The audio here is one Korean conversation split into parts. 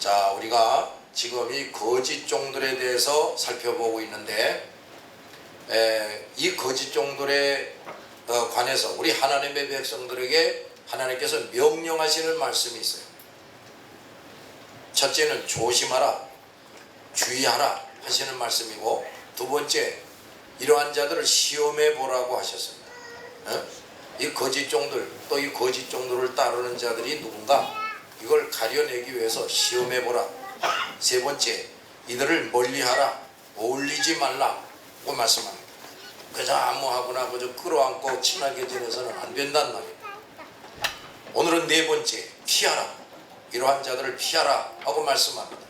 자, 우리가 지금 이 거짓 종들에 대해서 살펴보고 있는데, 이 거짓 종들에 관해서 우리 하나님의 백성들에게 하나님께서 명령하시는 말씀이 있어요. 첫째는 조심하라, 주의하라 하시는 말씀이고, 두 번째, 이러한 자들을 시험해 보라고 하셨습니다. 이 거짓 종들, 또 이 거짓 종들을 따르는 자들이 누군가, 이걸 가려내기 위해서 시험해 보라. 세 번째, 이들을 멀리하라, 어울리지 말라고 말씀합니다. 그저 아무하거나 그저 끌어안고 친하게 지내서는 안 된단 말이에요. 오늘은 네 번째, 피하라, 이러한 자들을 피하라 하고 말씀합니다.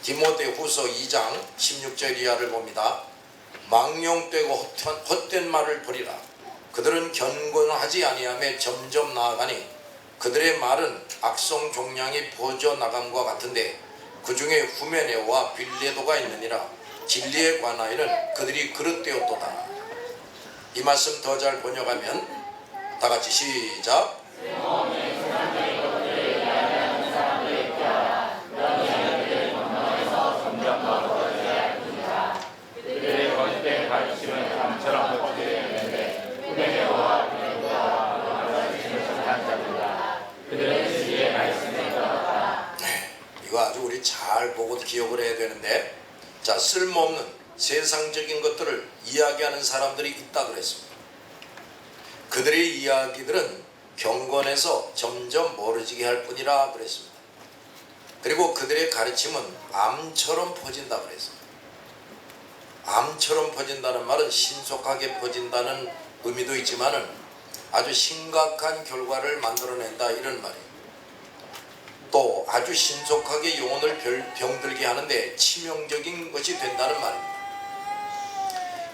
디모데후서 2장 16절 이하를 봅니다. 망령되고 헛된 말을 버리라. 그들은 견고하지 아니하며 점점 나아가니 그들의 말은 악성 종량이 퍼져 나감과 같은데 그 중에 후메네와 빌레도가 있느니라. 진리에 관하여는 그들이 그릇되었도다. 이 말씀 더 잘 번역하면 다 같이 시작. 이거 아주 우리 잘 보고 기억을 해야 되는데, 자, 쓸모없는 세상적인 것들을 이야기하는 사람들이 있다 그랬습니다. 그들의 이야기들은 경건에서 점점 멀어지게 할 뿐이라 그랬습니다. 그리고 그들의 가르침은 암처럼 퍼진다 그랬습니다. 암처럼 퍼진다는 말은 신속하게 퍼진다는 의미도 있지만은 아주 심각한 결과를 만들어낸다 이런 말이에요. 또 아주 신속하게 영혼을 병들게 하는데 치명적인 것이 된다는 말입니다.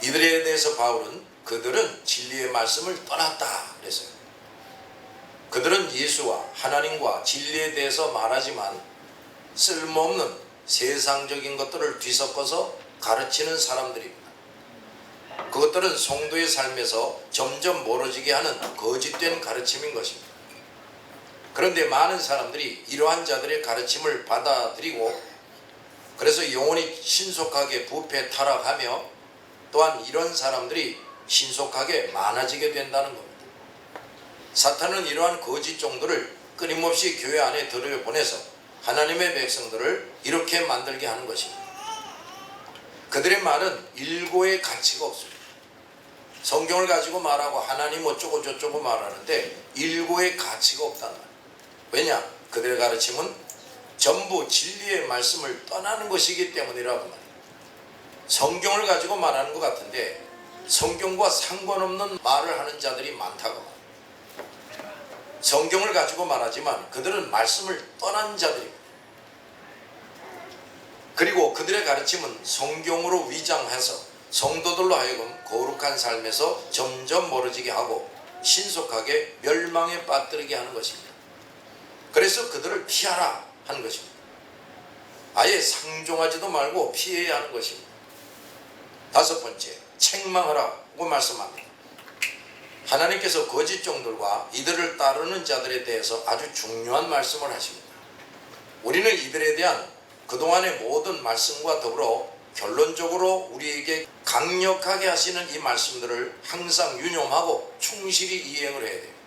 이들에 대해서 바울은 그들은 진리의 말씀을 떠났다 그랬어요. 그들은 예수와 하나님과 진리에 대해서 말하지만 쓸모없는 세상적인 것들을 뒤섞어서 가르치는 사람들입니다. 그것들은 성도의 삶에서 점점 멀어지게 하는 거짓된 가르침인 것입니다. 그런데 많은 사람들이 이러한 자들의 가르침을 받아들이고, 그래서 영혼이 신속하게 부패 타락하며 또한 이런 사람들이 신속하게 많아지게 된다는 겁니다. 사탄은 이러한 거짓 종들을 끊임없이 교회 안에 들여보내서 하나님의 백성들을 이렇게 만들게 하는 것입니다. 그들의 말은 일고의 가치가 없습니다. 성경을 가지고 말하고 하나님 어쩌고 저쩌고 말하는데 일고의 가치가 없다는 말이에요. 왜냐? 그들의 가르침은 전부 진리의 말씀을 떠나는 것이기 때문이라고 말해요. 성경을 가지고 말하는 것 같은데 성경과 상관없는 말을 하는 자들이 많다고 말해요. 성경을 가지고 말하지만 그들은 말씀을 떠난 자들입니다. 그리고 그들의 가르침은 성경으로 위장해서 성도들로 하여금 거룩한 삶에서 점점 멀어지게 하고 신속하게 멸망에 빠뜨리게 하는 것입니다. 그래서 그들을 피하라 하는 것입니다. 아예 상종하지도 말고 피해야 하는 것입니다. 다섯 번째, 책망하라고 말씀합니다. 하나님께서 거짓 종들과 이들을 따르는 자들에 대해서 아주 중요한 말씀을 하십니다. 우리는 이들에 대한 그동안의 모든 말씀과 더불어 결론적으로 우리에게 강력하게 하시는 이 말씀들을 항상 유념하고 충실히 이행을 해야 돼요.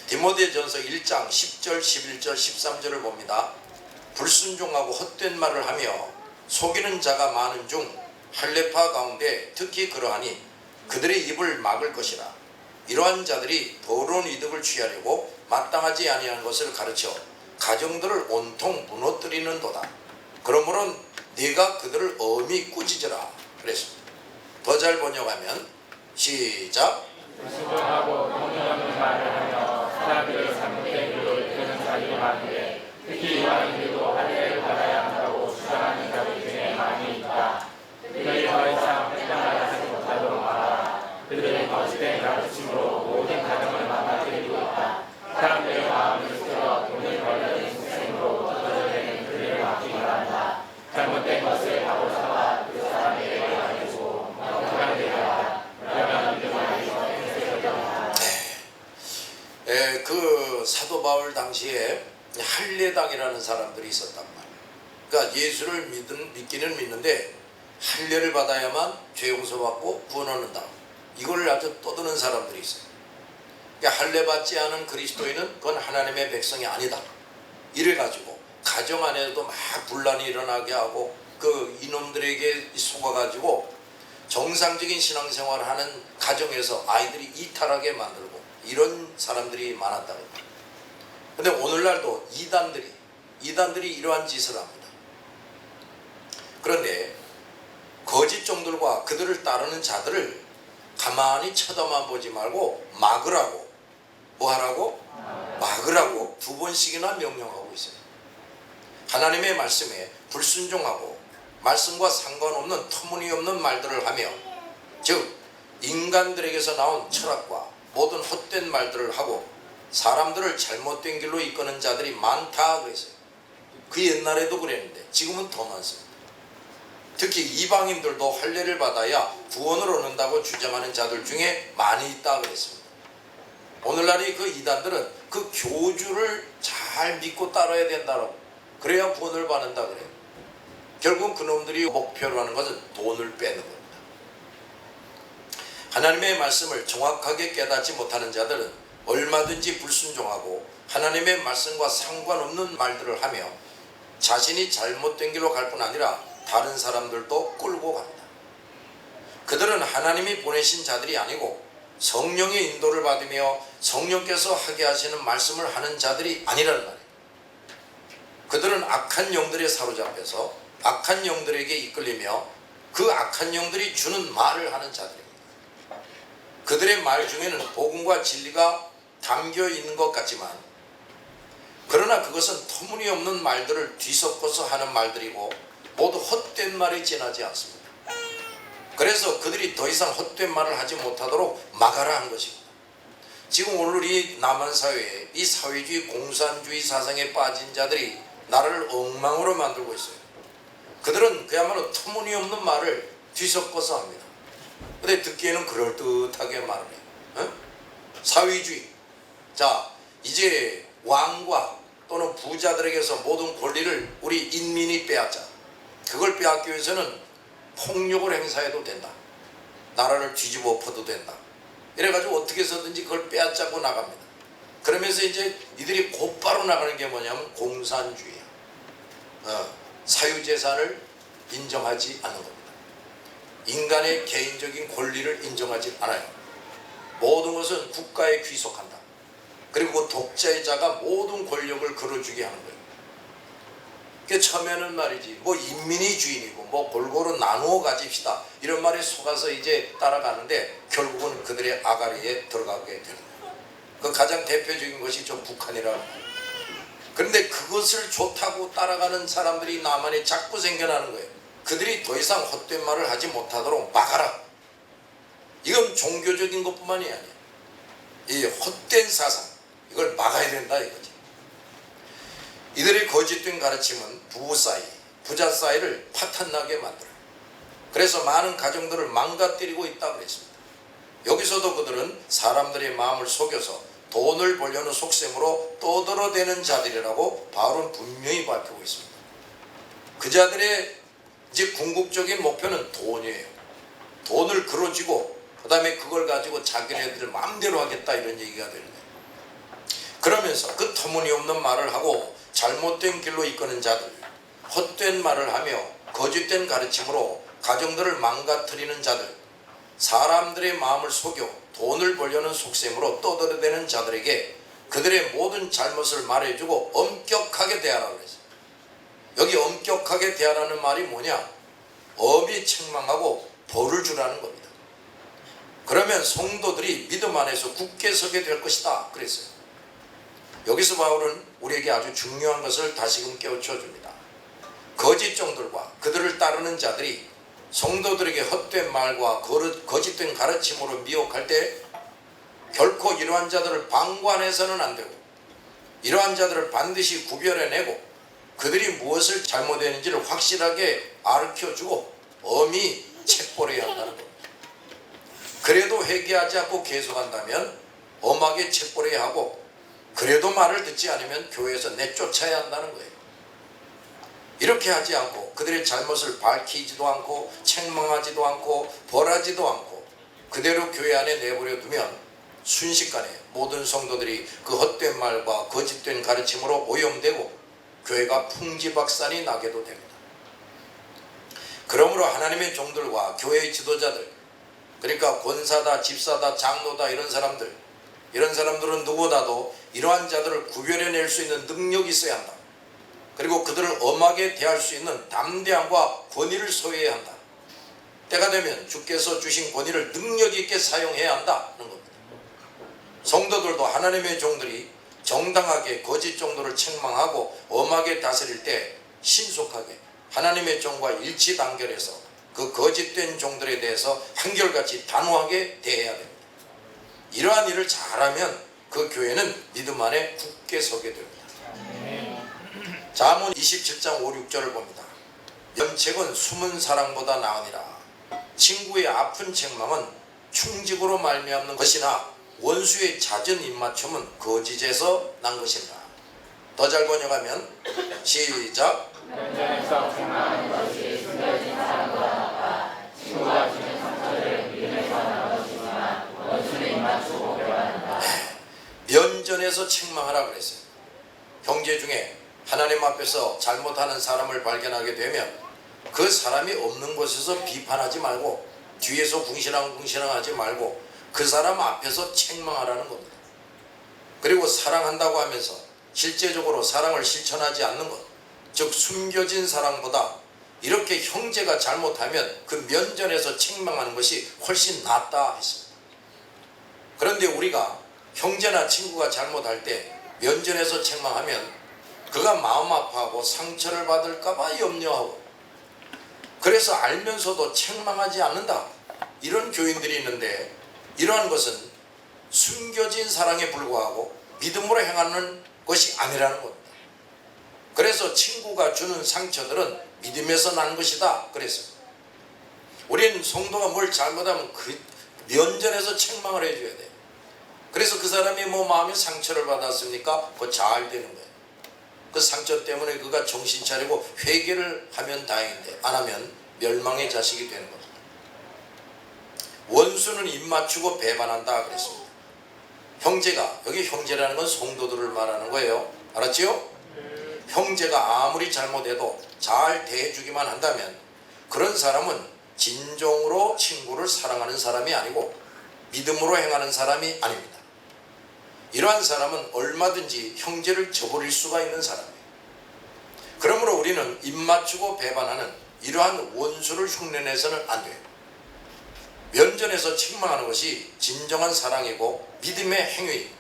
디모데전서 1장 10절, 11절, 13절을 봅니다. 불순종하고 헛된 말을 하며 속이는 자가 많은 중 할례파 가운데 특히 그러하니 그들의 입을 막을 것이라. 이러한 자들이 더러운 이득을 취하려고 마땅하지 아니한 것을 가르쳐 가정들을 온통 무너뜨리는도다. 그러므로 네가 그들을 엄히 꾸짖으라 그랬습니다. 더 잘 번역하면 시작. 불순종하고 통념없는 말을 하며 사람들의 잘못된 길로 이끄는 자들이 많은데 특히 이방인들도 할례를 받아야 한다고 주장하는 자들 중에 많이 있다. 그들이 더 이상 헛된 말을 하지 못하도록 말하라. 그들은 거짓된 가르침으로 모든 가정을 망가뜨리고 있다. 사람들의 마음을 쓰러 돈을 벌려는 생으로 터져되는 그들을 막기 바란다. 잘못된 것을 바로 삼아 그 사람에게 알려주고 명확하게 하라. 그러면 그들만이 그 사도 바울 당시에 할례당이라는 사람들이 있었단 말이에요. 그러니까 예수를 믿기는 믿는데 할례를 받아야만 죄 용서받고 구원 얻는다. 이걸 아주 떠드는 사람들이 있어요. 그러니까 할례 받지 않은 그리스도인은 그건 하나님의 백성이 아니다. 이래가지고 가정 안에서도 막 분란이 일어나게 하고 그 이놈들에게 속아가지고 정상적인 신앙생활을 하는 가정에서 아이들이 이탈하게 만들고 이런 사람들이 많았다고 합니다. 근데 오늘날도 이단들이 이러한 짓을 합니다. 그런데 거짓 종들과 그들을 따르는 자들을 가만히 쳐다만 보지 말고 막으라고, 뭐하라고? 막으라고 2번씩이나 명령하고 있어요. 하나님의 말씀에 불순종하고 말씀과 상관없는 터무니없는 말들을 하며, 즉 인간들에게서 나온 철학과 모든 헛된 말들을 하고 사람들을 잘못된 길로 이끄는 자들이 많다 그랬어요. 그 옛날에도 그랬는데 지금은 더 많습니다. 특히 이방인들도 할례를 받아야 구원을 얻는다고 주장하는 자들 중에 많이 있다 그랬습니다. 오늘날의 그 이단들은 그 교주를 잘 믿고 따라야 된다고, 그래야 구원을 받는다 그래요. 결국 그놈들이 목표로 하는 것은 돈을 빼는 겁니다. 하나님의 말씀을 정확하게 깨닫지 못하는 자들은 얼마든지 불순종하고 하나님의 말씀과 상관없는 말들을 하며 자신이 잘못된 길로 갈 뿐 아니라 다른 사람들도 끌고 갑니다. 그들은 하나님이 보내신 자들이 아니고 성령의 인도를 받으며 성령께서 하게 하시는 말씀을 하는 자들이 아니라는 말이에요. 그들은 악한 영들에 사로잡혀서 악한 영들에게 이끌리며 그 악한 영들이 주는 말을 하는 자들입니다. 그들의 말 중에는 복음과 진리가 담겨 있는 것 같지만, 그러나 그것은 터무니없는 말들을 뒤섞어서 하는 말들이고 모두 헛된 말에 지나지 않습니다. 그래서 그들이 더 이상 헛된 말을 하지 못하도록 막아라 한 것입니다. 지금 오늘 이 남한 사회에 이 사회주의 공산주의 사상에 빠진 자들이 나라를 엉망으로 만들고 있어요. 그들은 그야말로 터무니없는 말을 뒤섞어서 합니다. 근데 듣기에는 그럴듯하게 말을 해요. 어? 사회주의. 자, 이제 왕과 또는 부자들에게서 모든 권리를 우리 인민이 빼앗자. 그걸 빼앗기 위해서는 폭력을 행사해도 된다. 나라를 뒤집어 엎어도 된다. 이래가지고 어떻게 해서든지 그걸 빼앗자고 나갑니다. 그러면서 이제 이들이 곧바로 나가는 게 뭐냐면 공산주의야. 사유재산을 인정하지 않는 겁니다. 인간의 개인적인 권리를 인정하지 않아요. 모든 것은 국가에 귀속한다. 그리고 독재자가 모든 권력을 걸어주게 하는 거예요. 그러니까 처음에는 말이지 뭐 인민이 주인이고 뭐 골고루 나누어 가집시다 이런 말에 속아서 이제 따라가는데 결국은 그들의 아가리에 들어가게 되는 거예요. 그 가장 대표적인 것이 저 북한이라는 거예요. 그런데 그것을 좋다고 따라가는 사람들이 남한에 자꾸 생겨나는 거예요. 그들이 더 이상 헛된 말을 하지 못하도록 막아라. 이건 종교적인 것뿐만이 아니에요. 이 헛된 사상, 이걸 막아야 된다 이거지. 이들의 거짓된 가르침은 부부 사이, 부자 사이를 파탄나게 만들어요. 그래서 많은 가정들을 망가뜨리고 있다고 그랬습니다. 여기서도 그들은 사람들의 마음을 속여서 돈을 벌려는 속셈으로 떠들어대는 자들이라고 바울은 분명히 밝히고 있습니다. 그 자들의 이제 궁극적인 목표는 돈이에요. 돈을 걸어쥐고 그 다음에 그걸 가지고 자기네들 마음대로 하겠다 이런 얘기가 되는 거예요. 그러면서 그 터무니없는 말을 하고 잘못된 길로 이끄는 자들, 헛된 말을 하며 거짓된 가르침으로 가정들을 망가뜨리는 자들, 사람들의 마음을 속여 돈을 벌려는 속셈으로 떠들어대는 자들에게 그들의 모든 잘못을 말해주고 엄격하게 대하라고 그랬어요. 여기 엄격하게 대하라는 말이 뭐냐? 엄히 책망하고 벌을 주라는 겁니다. 그러면 성도들이 믿음 안에서 굳게 서게 될 것이다 그랬어요. 여기서 바울은 우리에게 아주 중요한 것을 다시금 깨우쳐 줍니다. 거짓 종들과 그들을 따르는 자들이 성도들에게 헛된 말과 거짓된 가르침으로 미혹할 때 결코 이러한 자들을 방관해서는 안 되고 이러한 자들을 반드시 구별해내고 그들이 무엇을 잘못했는지를 확실하게 가르쳐주고 엄히 책벌해야 한다는 겁니다. 그래도 회개하지 않고 계속한다면 엄하게 책벌해야 하고 그래도 말을 듣지 않으면 교회에서 내쫓아야 한다는 거예요. 이렇게 하지 않고 그들의 잘못을 밝히지도 않고 책망하지도 않고 벌하지도 않고 그대로 교회 안에 내버려 두면 순식간에 모든 성도들이 그 헛된 말과 거짓된 가르침으로 오염되고 교회가 풍지박산이 나게도 됩니다. 그러므로 하나님의 종들과 교회의 지도자들, 그러니까 권사다, 집사다, 장로다 이런 사람들은 누구보다도 이러한 자들을 구별해낼 수 있는 능력이 있어야 한다. 그리고 그들을 엄하게 대할 수 있는 담대함과 권위를 소유해야 한다. 때가 되면 주께서 주신 권위를 능력 있게 사용해야 한다는 겁니다. 성도들도 하나님의 종들이 정당하게 거짓 종들을 책망하고 엄하게 다스릴 때 신속하게 하나님의 종과 일치 단결해서 그 거짓된 종들에 대해서 한결같이 단호하게 대해야 됩니다. 이러한 일을 잘하면 그 교회는 믿음 안에 굳게 서게 됩니다. 잠언 27장 5, 6절을 봅니다. 면책은 숨은 사랑보다 나으니라. 친구의 아픈 책망은 충직으로 말미암는 것이나 원수의 잦은 입맞춤은 거짓에서 난 것이니라. 더 잘 번역하면 시작. 면전에서 책망하는 것이 숨겨진 사랑보다 낫다. 친구가 주는 상처를 믿음에서 나는 것이지만 원수는 입맞추고 배반한다. 면전에서 책망하라 그랬어요. 형제 중에 하나님 앞에서 잘못하는 사람을 발견하게 되면 그 사람이 없는 곳에서 비판하지 말고 뒤에서 궁시렁궁시렁하지 말고 그 사람 앞에서 책망하라는 겁니다. 그리고 사랑한다고 하면서 실제적으로 사랑을 실천하지 않는 것, 즉 숨겨진 사랑보다 이렇게 형제가 잘못하면 그 면전에서 책망하는 것이 훨씬 낫다 했습니다. 그런데 우리가 형제나 친구가 잘못할 때 면전에서 책망하면 그가 마음 아파하고 상처를 받을까봐 염려하고 그래서 알면서도 책망하지 않는다. 이런 교인들이 있는데 이러한 것은 숨겨진 사랑에 불과하고 믿음으로 행하는 것이 아니라는 겁니다. 그래서 친구가 주는 상처들은 믿음에서 난 것이다 그랬어요. 우리는 성도가 뭘 잘못하면 그 면전에서 책망을 해줘야 돼요. 그래서 그 사람이 뭐 마음에 상처를 받았습니까? 그거 잘 되는 거예요. 그 상처 때문에 그가 정신 차리고 회개를 하면 다행인데 안 하면 멸망의 자식이 되는 겁니다. 원수는 입맞추고 배반한다 그랬습니다. 형제가, 여기 형제라는 건 성도들을 말하는 거예요. 알았지요? 형제가 아무리 잘못해도 잘 대해주기만 한다면 그런 사람은 진정으로 친구를 사랑하는 사람이 아니고 믿음으로 행하는 사람이 아닙니다. 이러한 사람은 얼마든지 형제를 저버릴 수가 있는 사람이에요. 그러므로 우리는 입맞추고 배반하는 이러한 원수를 흉내내서는 안 돼요. 면전에서 책망하는 것이 진정한 사랑이고 믿음의 행위입니다.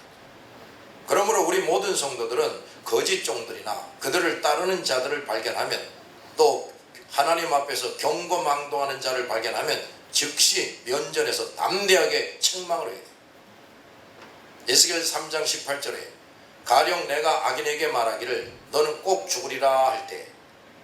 그러므로 우리 모든 성도들은 거짓 종들이나 그들을 따르는 자들을 발견하면 또 하나님 앞에서 경고망동하는 자를 발견하면 즉시 면전에서 담대하게 책망을 해야 돼요. 에스겔 3장 18절에 가령 내가 악인에게 말하기를 너는 꼭 죽으리라 할 때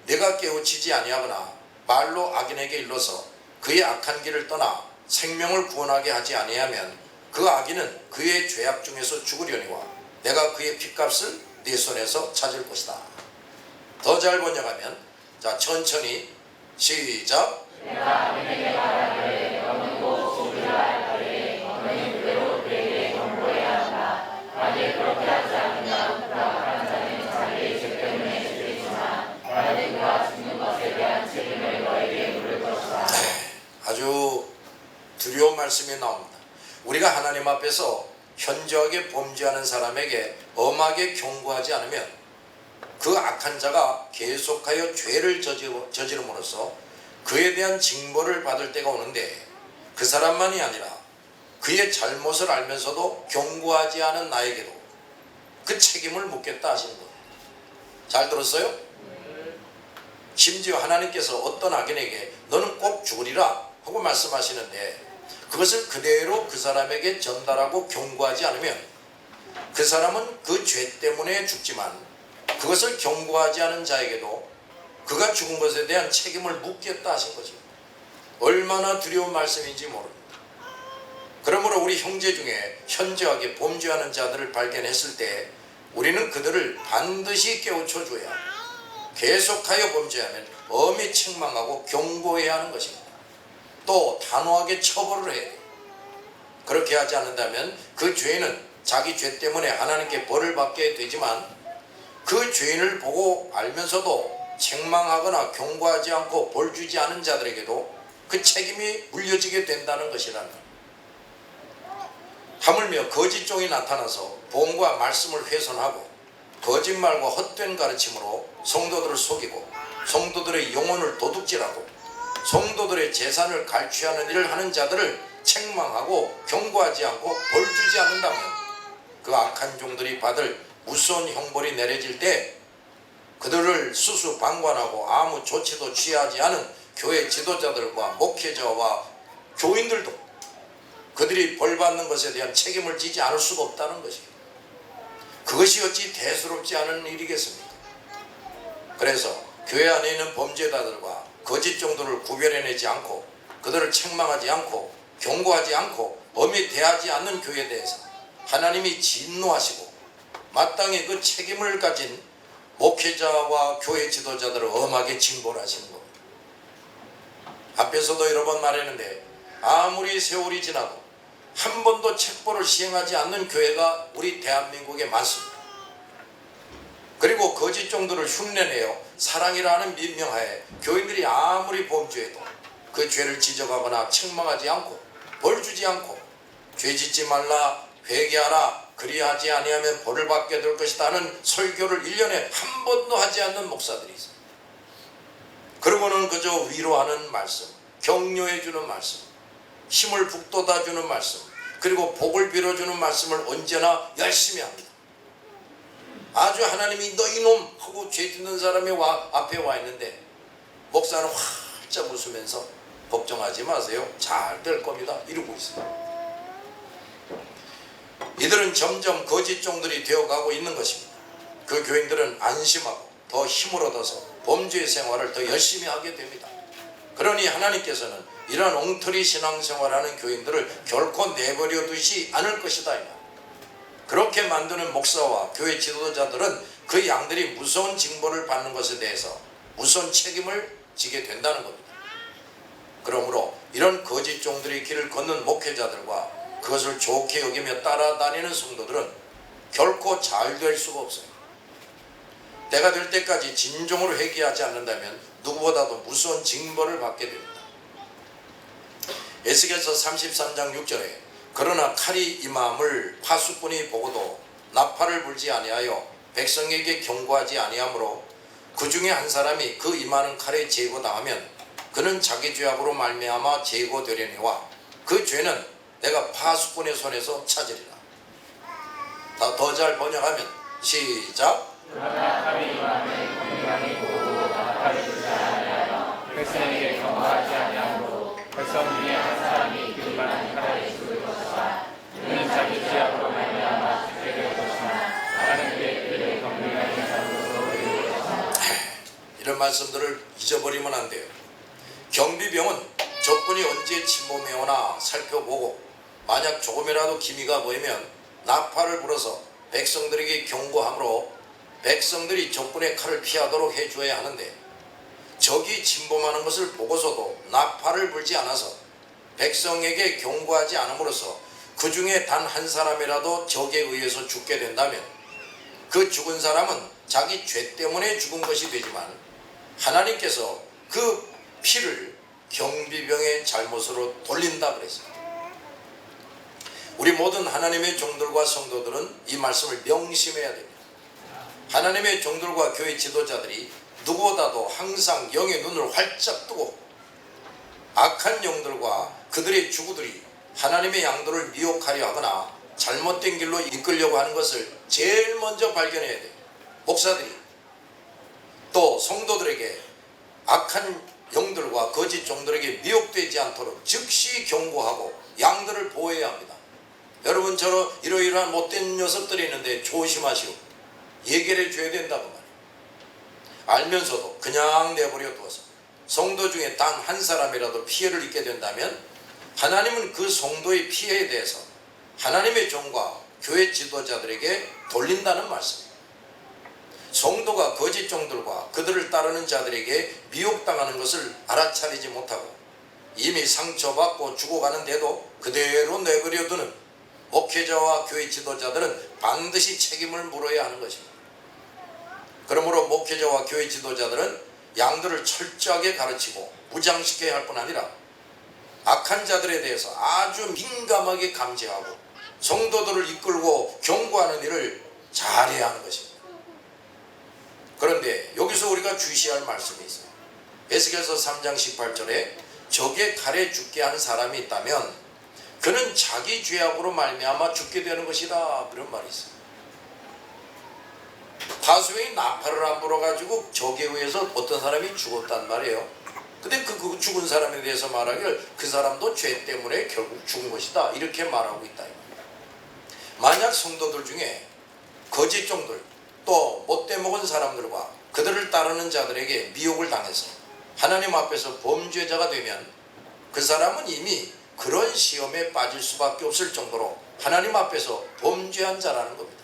내가 깨우치지 아니하거나 말로 악인에게 일러서 그의 악한 길을 떠나 생명을 구원하게 하지 아니하면 그 악인은 그의 죄악 중에서 죽으려니와 내가 그의 핏값을 네 손에서 찾을 것이다. 더 잘 번역하면 자 천천히 시작. 내가 악인에게 말하기를 너는 꼭 죽으리라 할 때에 너는 그대로 그에게 경고해야 한다. 만일 그렇게 하지 않으면 그 악한 자는 자기의 죄 때문에 죽겠지만 나는 그가 죽는 것에 대한 책임을 너에게 물을 것이다. 아주 두려운 말씀이 나옵니다. 우리가 하나님 앞에서 현저하게 범죄하는 사람에게 엄하게 경고하지 않으면 그 악한 자가 계속하여 죄를 저지름으로써 그에 대한 징벌을 받을 때가 오는데 그 사람만이 아니라 그의 잘못을 알면서도 경고하지 않은 나에게도 그 책임을 묻겠다 하시는 거예요. 잘 들었어요? 심지어 하나님께서 어떤 악인에게 너는 꼭 죽으리라 하고 말씀하시는데 그것을 그대로 그 사람에게 전달하고 경고하지 않으면 그 사람은 그 죄 때문에 죽지만 그것을 경고하지 않은 자에게도 그가 죽은 것에 대한 책임을 묻겠다 하신 거죠. 얼마나 두려운 말씀인지 모릅니다. 그러므로 우리 형제 중에 현저하게 범죄하는 자들을 발견했을 때 우리는 그들을 반드시 깨우쳐 줘야 계속하여 범죄하면 엄히 책망하고 경고해야 하는 것입니다. 또 단호하게 처벌을 해야 돼요. 그렇게 하지 않는다면 그 죄인은 자기 죄 때문에 하나님께 벌을 받게 되지만 그 죄인을 보고 알면서도 책망하거나 경고하지 않고 벌 주지 않은 자들에게도 그 책임이 물려지게 된다는 것이라는 것. 하물며 거짓 종이 나타나서 복음과 말씀을 훼손하고 거짓말과 헛된 가르침으로 성도들을 속이고 성도들의 영혼을 도둑질하고 성도들의 재산을 갈취하는 일을 하는 자들을 책망하고 경고하지 않고 벌 주지 않는다면 그 악한 종들이 받을 무서운 형벌이 내려질 때 그들을 수수방관하고 아무 조치도 취하지 않은 교회 지도자들과 목회자와 교인들도 그들이 벌받는 것에 대한 책임을 지지 않을 수가 없다는 것이에요. 그것이 어찌 대수롭지 않은 일이겠습니까? 그래서 교회 안에 있는 범죄자들과 거짓 종들을 구별해내지 않고 그들을 책망하지 않고 경고하지 않고 엄히 대하지 않는 교회에 대해서 하나님이 진노하시고 마땅히 그 책임을 가진 목회자와 교회 지도자들을 엄하게 징벌 하시는 겁니다. 앞에서도 여러 번 말했는데 아무리 세월이 지나도 한 번도 책벌을 시행하지 않는 교회가 우리 대한민국에 많습니다. 그리고 거짓 종들을 흉내내어 사랑이라는 민명하에 교인들이 아무리 범죄해도 그 죄를 지적하거나 책망하지 않고 벌 주지 않고 죄 짓지 말라 회개하라 그리하지 아니하면 벌을 받게 될 것이다 하는 설교를 1년에 한 번도 하지 않는 목사들이 있어요. 그러고는 그저 위로하는 말씀, 격려해 주는 말씀, 힘을 북돋아 주는 말씀, 그리고 복을 빌어주는 말씀을 언제나 열심히 합니다. 아주 하나님이 너 이놈 하고 죄 짓는 사람이 앞에 와 있는데 목사는 활짝 웃으면서 걱정하지 마세요. 잘 될 겁니다. 이러고 있어요. 이들은 점점 거짓 종들이 되어가고 있는 것입니다. 그 교인들은 안심하고 더 힘을 얻어서 범죄 생활을 더 열심히 하게 됩니다. 그러니 하나님께서는 이러한 엉터리 신앙생활하는 교인들을 결코 내버려 두지 않을 것이다. 그렇게 만드는 목사와 교회 지도자들은 그 양들이 무서운 징벌을 받는 것에 대해서 무서운 책임을 지게 된다는 겁니다. 그러므로 이런 거짓 종들의 길을 걷는 목회자들과 그것을 좋게 여기며 따라다니는 성도들은 결코 잘 될 수가 없어요. 때가 될 때까지 진정으로 회개하지 않는다면 누구보다도 무서운 징벌을 받게 됩니다. 에스겔서 33장 6절에 그러나 칼이 임함을 파수꾼이 보고도 나팔을 불지 아니하여 백성에게 경고하지 아니하므로 그 중에 한 사람이 그 임하는 칼에 제거당하면 그는 자기 죄악으로 말미암아 제거되려니와 그 죄는 내가 파수꾼의 손에서 찾으리라. 더 잘 번역하면 시작. 그러나 칼이 임함을 공명히 보고 나팔을 불지 아니하여 백성에게 경고하지 아니하므로 백성 중에 한 사람이 그 임하는 칼에 죽을 것이다. 그는 자기 죄악으로 말미암아 죽게 될 것이나 나는 그의 피를 경륜하게 잡으로서 드릴 것이다. 이런 말씀들을 잊어버리면 안 돼요. 경비병은 적군이 언제 침범해오나 살펴보고 만약 조금이라도 기미가 보이면 나팔을 불어서 백성들에게 경고하므로 백성들이 적군의 칼을 피하도록 해줘야 하는데 적이 침범하는 것을 보고서도 나팔을 불지 않아서 백성에게 경고하지 않음으로써 그 중에 단 한 사람이라도 적에 의해서 죽게 된다면 그 죽은 사람은 자기 죄 때문에 죽은 것이 되지만 하나님께서 그 피를 경비병의 잘못으로 돌린다 그랬습니다. 우리 모든 하나님의 종들과 성도들은 이 말씀을 명심해야 됩니다. 하나님의 종들과 교회 지도자들이 누구보다도 항상 영의 눈을 활짝 뜨고 악한 영들과 그들의 주구들이 하나님의 양들을 미혹하려 하거나 잘못된 길로 이끌려고 하는 것을 제일 먼저 발견해야 돼요. 목사들이 또 성도들에게 악한 영들과 거짓 종들에게 미혹되지 않도록 즉시 경고하고 양들을 보호해야 합니다. 여러분 저런 이러이러한 못된 녀석들이 있는데 조심하시오. 얘기를 해줘야 된다고 말이에요. 알면서도 그냥 내버려 두어서 성도 중에 단 한 사람이라도 피해를 입게 된다면 하나님은 그 성도의 피해에 대해서 하나님의 종과 교회 지도자들에게 돌린다는 말씀입니다. 성도가 거짓 종들과 그들을 따르는 자들에게 미혹당하는 것을 알아차리지 못하고 이미 상처받고 죽어가는데도 그대로 내버려두는 목회자와 교회 지도자들은 반드시 책임을 물어야 하는 것입니다. 그러므로 목회자와 교회 지도자들은 양들을 철저하게 가르치고 무장시켜야 할 뿐 아니라 악한 자들에 대해서 아주 민감하게 감지하고 성도들을 이끌고 경고하는 일을 잘해야 하는 것입니다. 그런데 여기서 우리가 주시할 말씀이 있어요. 에스겔서 3장 18절에 적의 칼에 죽게 한 사람이 있다면 그는 자기 죄악으로 말미암아 죽게 되는 것이다, 그런 말이 있어요. 다수의 나팔을 안 불어가지고 적에 의해서 어떤 사람이 죽었단 말이에요. 근데 그 죽은 사람에 대해서 말하길 그 사람도 죄 때문에 결국 죽은 것이다, 이렇게 말하고 있다. 만약 성도들 중에 거짓 종들 또 못돼 먹은 사람들과 그들을 따르는 자들에게 미혹을 당해서 하나님 앞에서 범죄자가 되면 그 사람은 이미 그런 시험에 빠질 수밖에 없을 정도로 하나님 앞에서 범죄한 자라는 겁니다.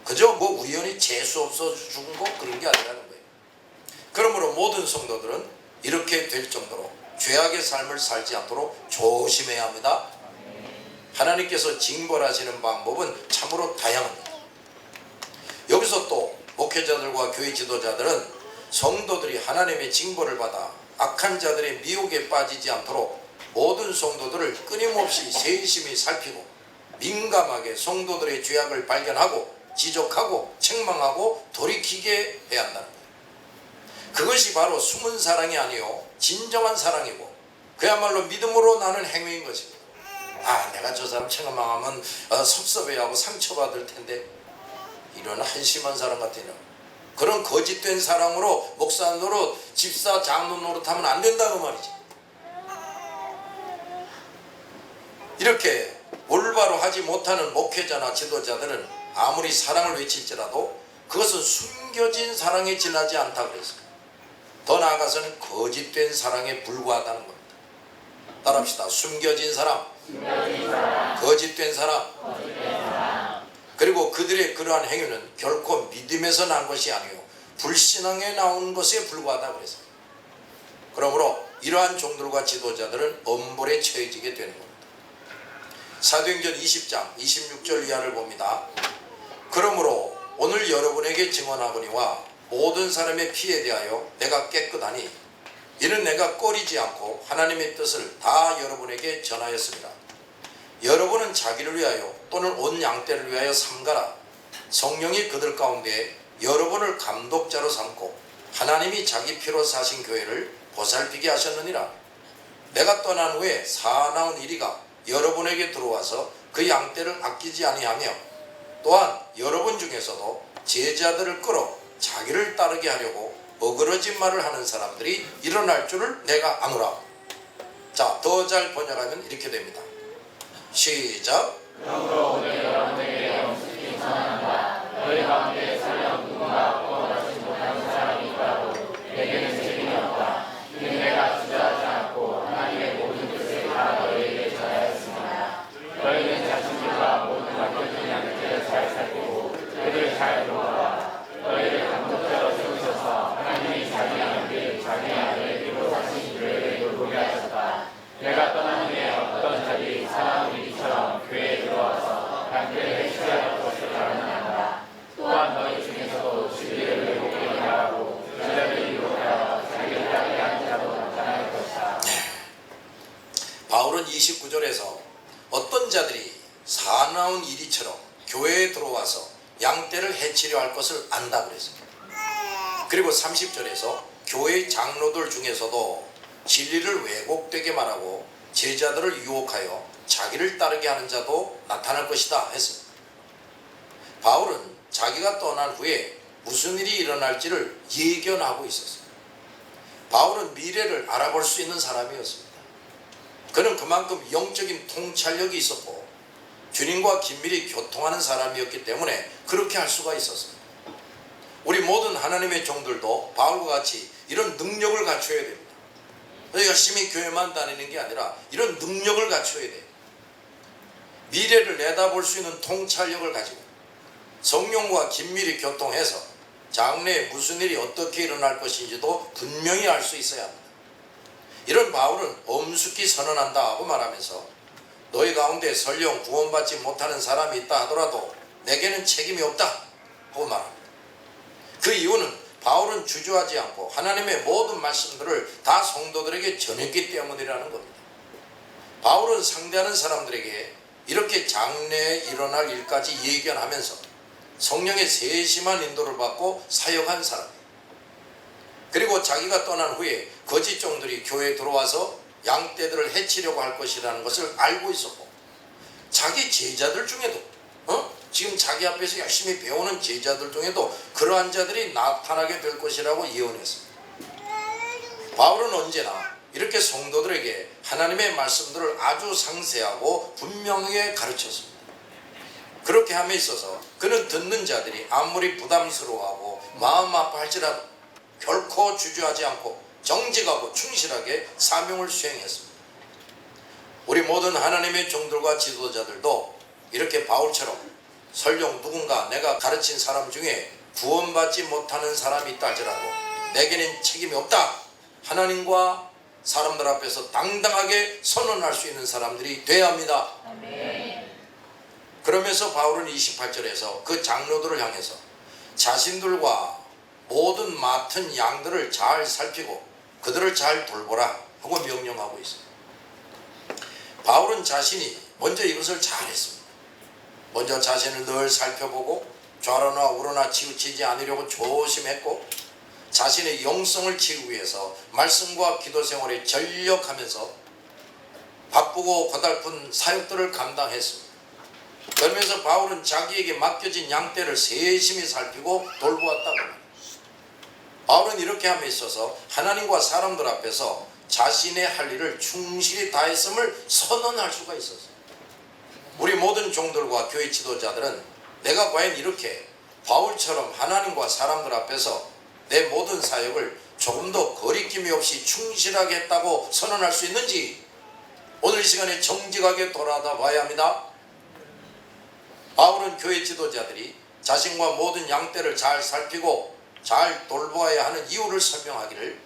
그저 뭐 우연히 재수 없어서 죽은 거 그런 게 아니라는 거예요. 그러므로 모든 성도들은 이렇게 될 정도로 죄악의 삶을 살지 않도록 조심해야 합니다. 하나님께서 징벌하시는 방법은 참으로 다양합니다. 여기서 또 목회자들과 교회 지도자들은 성도들이 하나님의 징벌을 받아 악한 자들의 미혹에 빠지지 않도록 모든 성도들을 끊임없이 세심히 살피고 민감하게 성도들의 죄악을 발견하고 지적하고 책망하고 돌이키게 해야 한다는 거예요. 그것이 바로 숨은 사랑이 아니요 진정한 사랑이고 그야말로 믿음으로 나는 행위인 것입니다. 내가 저 사람 책망하면 섭섭해하고 상처받을 텐데, 이런 한심한 사람 같으냐. 그런 거짓된 사랑으로 목사 노릇, 집사, 장로 노릇하면 안 된다고 말이지. 이렇게 올바로 하지 못하는 목회자나 지도자들은 아무리 사랑을 외칠지라도 그것은 숨겨진 사랑에 지나지 않다 그랬어요. 더 나아가서는 거짓된 사랑에 불과하다는 겁니다. 따라합시다. 숨겨진 사랑, 거짓된 사랑. 그리고 그들의 그러한 행위는 결코 믿음에서 난 것이 아니요 불신앙에 나온 것에 불과하다 그랬어요. 그러므로 이러한 종들과 지도자들은 엄벌에 처해지게 되는 겁니다. 사도행전 20장 26절 이하를 봅니다. 그러므로 오늘 여러분에게 증언하거니와 모든 사람의 피에 대하여 내가 깨끗하니 이는 내가 꺼리지 않고 하나님의 뜻을 다 여러분에게 전하였습니다. 여러분은 자기를 위하여 또는 온 양떼를 위하여 삼가라. 성령이 그들 가운데 여러분을 감독자로 삼고 하나님이 자기 피로 사신 교회를 보살피게 하셨느니라. 내가 떠난 후에 사나운 이리가 여러분에게 들어와서 그 양떼를 아끼지 아니하며 또한 여러분 중에서도 제자들을 끌어 자기를 따르게 하려고 어그러진 말을 하는 사람들이 일어날 줄을 내가 아노라. 자, 더 잘 번역하면 이렇게 됩니다. 시작. 그러므로 오늘 여러분에게 엄숙히 전한다. 너희 가운데 설령 누군가 구원하지 못하는 사람이 있더라도 내게는 책임이 없다. 이는 내가 주저하지 않고 하나님의 모든 뜻을 다 너희에게 전하였습니다. 너희는 자신들과 모든 맡겨진 양들을 잘 살피고 그들을 잘 돌보라. 너희를 감독자로 세우셔서 하나님이 자기 양들 자기 아들의 피로 사신 교회를 돌보게 하셨다. 내가 떠난 후에 어떤 자들이 사나운 이처럼 교회에 들어와서 양들을 해치려 것을 가능한다. 또한 너희 중에서도 진리를 왜곡하게 하고 제자들이 유혹하여 자기를 따르게 하는 자도 나타날 것이다. 바울은 29절에서 어떤 자들이 사나운 이리처럼 교회에 들어와서 양떼를 해치려 할 것을 안다 그랬습니다. 그리고 30절에서 교회 장로들 중에서도 진리를 왜곡되게 말하고 제자들을 유혹하여 자기를 따르게 하는 자도 나타날 것이다 했습니다. 바울은 자기가 떠난 후에 무슨 일이 일어날지를 예견하고 있었어요. 바울은 미래를 알아볼 수 있는 사람이었습니다. 그는 그만큼 영적인 통찰력이 있었고 주님과 긴밀히 교통하는 사람이었기 때문에 그렇게 할 수가 있었습니다. 우리 모든 하나님의 종들도 바울과 같이 이런 능력을 갖춰야 됩니다. 열심히 교회만 다니는 게 아니라 이런 능력을 갖춰야 돼요. 미래를 내다볼 수 있는 통찰력을 가지고 성령과 긴밀히 교통해서 장래에 무슨 일이 어떻게 일어날 것인지도 분명히 알 수 있어야 합니다. 이런 바울은 엄숙히 선언한다 하고 말하면서 너희 가운데 설령 구원받지 못하는 사람이 있다 하더라도 내게는 책임이 없다 하고 말합니다. 그 이유는 바울은 주저하지 않고 하나님의 모든 말씀들을 다 성도들에게 전했기 때문이라는 겁니다. 바울은 상대하는 사람들에게 이렇게 장래에 일어날 일까지 예견하면서 성령의 세심한 인도를 받고 사역한 사람이에요. 그리고 자기가 떠난 후에 거짓 종들이 교회에 들어와서 양떼들을 해치려고 할 것이라는 것을 알고 있었고, 자기 제자들 중에도 지금 자기 앞에서 열심히 배우는 제자들 중에도 그러한 자들이 나타나게 될 것이라고 예언했습니다. 바울은 언제나 이렇게 성도들에게 하나님의 말씀들을 아주 상세하고 분명하게 가르쳤습니다. 그렇게 함에 있어서 그는 듣는 자들이 아무리 부담스러워하고 마음 아파할지라도 결코 주저하지 않고 정직하고 충실하게 사명을 수행했습니다. 우리 모든 하나님의 종들과 지도자들도 이렇게 바울처럼 설령 누군가 내가 가르친 사람 중에 구원받지 못하는 사람이 있다 할지라도 내게는 책임이 없다, 하나님과 사람들 앞에서 당당하게 선언할 수 있는 사람들이 되어야 합니다. 아멘. 그러면서 바울은 28절에서 그 장로들을 향해서 자신들과 모든 맡은 양들을 잘 살피고 그들을 잘 돌보라 하고 명령하고 있습니다. 바울은 자신이 먼저 이것을 잘했습니다. 먼저 자신을 늘 살펴보고 좌로나 우로나 치우치지 않으려고 조심했고, 자신의 영성을 키우기 위해서 말씀과 기도 생활에 전력하면서 바쁘고 고달픈 사역들을 감당했습니다. 그러면서 바울은 자기에게 맡겨진 양떼를 세심히 살피고 돌보았다고 합니다. 바울은 이렇게 함에 있어서 하나님과 사람들 앞에서 자신의 할 일을 충실히 다했음을 선언할 수가 있었어요. 우리 모든 종들과 교회 지도자들은 내가 과연 이렇게 바울처럼 하나님과 사람들 앞에서 내 모든 사역을 조금도 거리낌이 없이 충실하게 했다고 선언할 수 있는지 오늘 이 시간에 정직하게 돌아다 봐야 합니다. 바울은 교회 지도자들이 자신과 모든 양떼를 잘 살피고 잘 돌보아야 하는 이유를 설명하기를,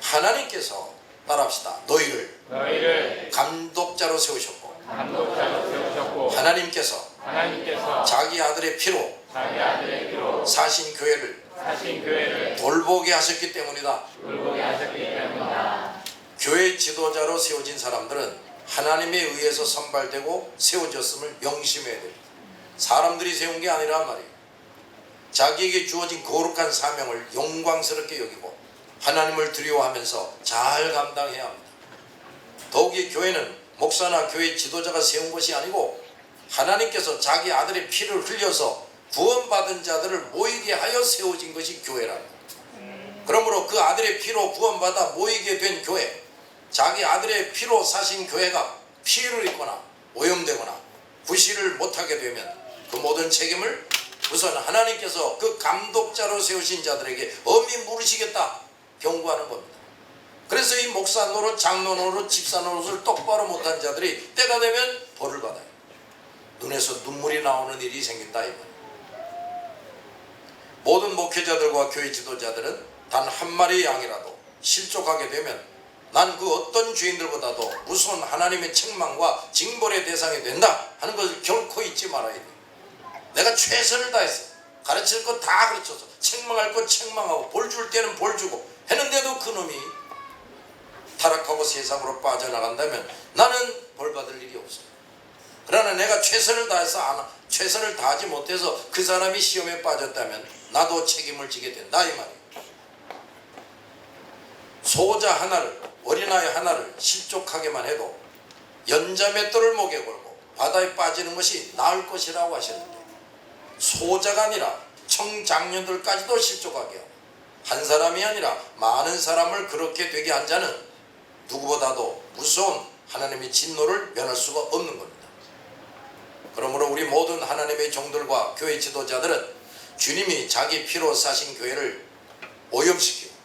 하나님께서 따라합시다. 너희를 감독자로 세우셨고 하나님께서 자기 아들의 피로 사신 교회를 돌보게 하셨기 때문이다. 교회 지도자로 세워진 사람들은 하나님에 의해서 선발되고 세워졌음을 명심해야 됩니다. 사람들이 세운 게 아니라 말이에요. 자기에게 주어진 거룩한 사명을 영광스럽게 여기고 하나님을 두려워하면서 잘 감당해야 합니다. 더욱이 교회는 목사나 교회 지도자가 세운 것이 아니고 하나님께서 자기 아들의 피를 흘려서 구원받은 자들을 모이게 하여 세워진 것이 교회랍니다. 그러므로 그 아들의 피로 구원받아 모이게 된 교회, 자기 아들의 피로 사신 교회가 피해를 입거나 오염되거나 구실을 못하게 되면 그 모든 책임을 우선 하나님께서 그 감독자로 세우신 자들에게 엄히 물으시겠다 경고하는 겁니다. 그래서 이 목사 노릇, 장로 노릇, 집사 노릇을 똑바로 못한 자들이 때가 되면 벌을 받아요. 눈에서 눈물이 나오는 일이 생긴다 이 말이에요. 모든 목회자들과 교회 지도자들은 단 한 마리의 양이라도 실족하게 되면 난 그 어떤 죄인들보다도 무서운 하나님의 책망과 징벌의 대상이 된다 하는 것을 결코 잊지 말아야 돼요. 내가 최선을 다했어. 가르칠 것 다 가르쳐서 책망할 것 책망하고 벌 줄 때는 벌 주고 했는데도 그놈이 타락하고 세상으로 빠져나간다면 나는 벌 받을 일이 없어요. 그러나 내가 최선을 다해서 최선을 다하지 못해서 그 사람이 시험에 빠졌다면 나도 책임을 지게 된다 이 말이에요. 소자 하나를, 어린아이 하나를 실족하게만 해도 연자맷돌을 목에 걸고 바다에 빠지는 것이 나을 것이라고 하셨는데, 소자가 아니라 청장년들까지도 실족하게 하고 한 사람이 아니라 많은 사람을 그렇게 되게 한 자는 누구보다도 무서운 하나님의 진노를 면할 수가 없는 겁니다. 그러므로 우리 모든 하나님의 종들과 교회 지도자들은 주님이 자기 피로 사신 교회를 오염시키고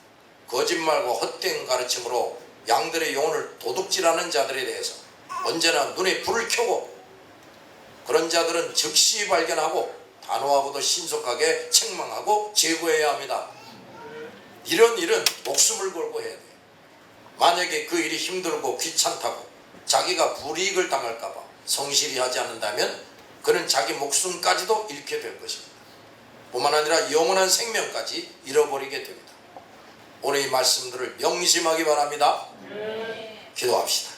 거짓말과 헛된 가르침으로 양들의 영혼을 도둑질하는 자들에 대해서 언제나 눈에 불을 켜고 그런 자들은 즉시 발견하고 단호하고도 신속하게 책망하고 제거해야 합니다. 이런 일은 목숨을 걸고 해야 돼요. 만약에 그 일이 힘들고 귀찮다고 자기가 불이익을 당할까봐 성실히 하지 않는다면 그는 자기 목숨까지도 잃게 될 것입니다. 뿐만 아니라 영원한 생명까지 잃어버리게 됩니다. 오늘 이 말씀들을 명심하기 바랍니다. 기도합시다.